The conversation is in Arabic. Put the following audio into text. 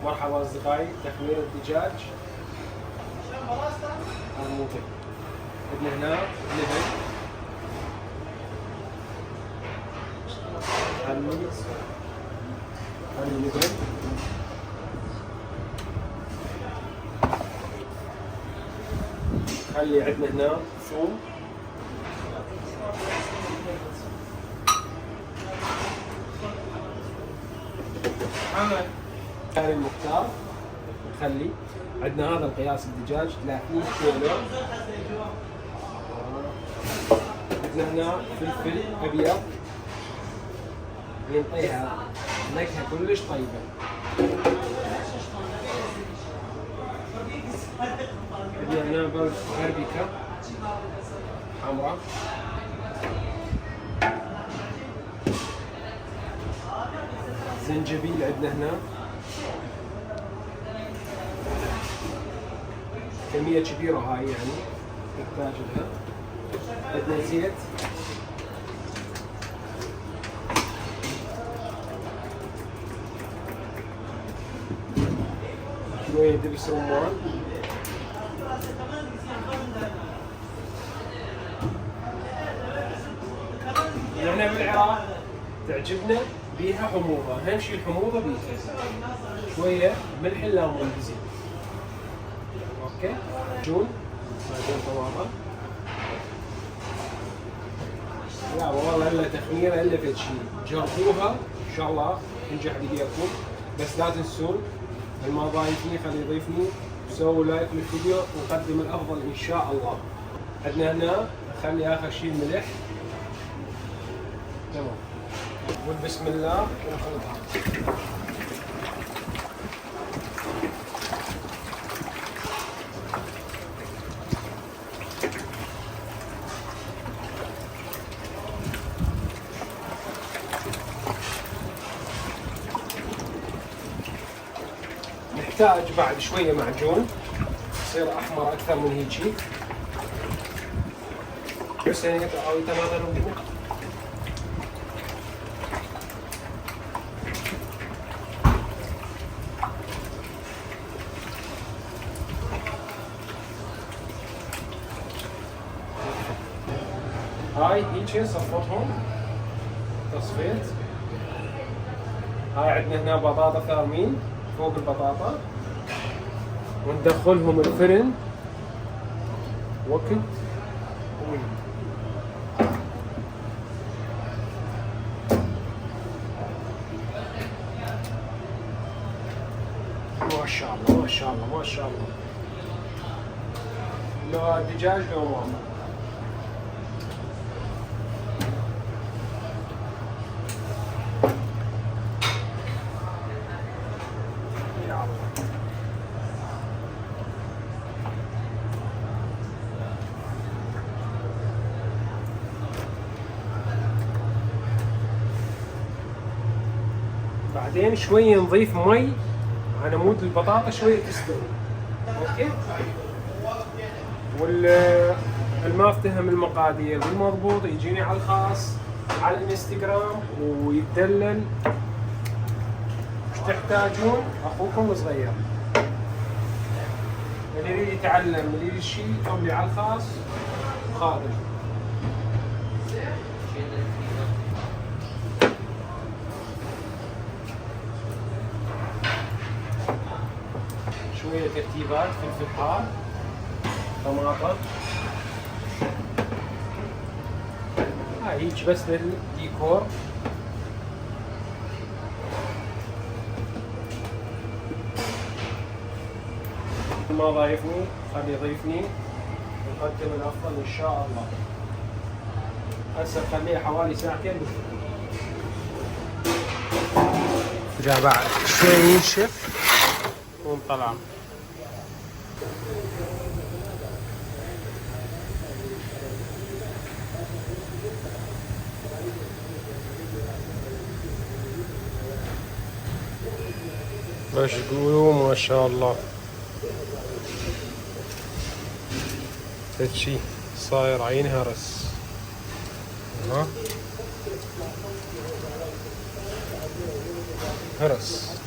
مرحبا اصدقائي، تخمير الدجاج. هذا مو طيب. عندنا هنا لبن، خلي اللبن، خلي عندنا هنا ثوم، خلي المختار، نخلي عندنا هذا القياس الدجاج 30 كيلو. عندنا هنا فلفل ابيض ينطيها نكهه كلش طيبه. عندنا هنا باربيكا حمراء، زنجبيل عندنا هنا كمية كبيرة، هاي يعني تحتاج لها. عندنا زيت، شوية دبس رمان، احنا بالعراق تعجبنا بيها حموضة، أهم شيء الحموضة بيها. شوية ملح الليمون بزيت. اوكي، معجون طماطم. لا والله الا تخميره الا فد شيء، جربوها ان شاء الله تنجح بايديكم. بس لا تنسون اللي ما ضايفني خلي يضيفني، وسووا لايك للفيديو ونقدم الافضل ان شاء الله. عندنا هنا نخلي اخر شيء الملح. تمام، وبسم الله ونخلطها. نحتاج بعد شوية معجون يصير أحمر أكثر من هيجي. بس يعني أو تماما هاي هيجي صفطهم تصفيت. هاي عندنا هنا بطاطا ثارمين فوق البطاطا، وندخلهم الفرن وقت طويل. ما شاء الله ما شاء الله ما شاء الله، لو الدجاج لو ماما. بعدين شوية نضيف مي على مود البطاطا شوية تستوي. اوكي، والما افتهم المقادير بالمضبوط يجيني على الخاص على الانستغرام ويتدلل. وش تحتاجون؟ اخوكم الصغير اللي يريد يتعلم، اللي يريد شيء يقوم لي على الخاص خالد. شوية ترتيبات، فلفل حار، طماطم، هاي هيك بس للديكور. ما ضايفني خلي يضيفني، نقدم الافضل ان شاء الله. هسه خليه حوالي ساعتين جاء بعد شوي ينشف ونطلع. باش تقولوا ما شاء الله هادشي صاير عين هرس. هرس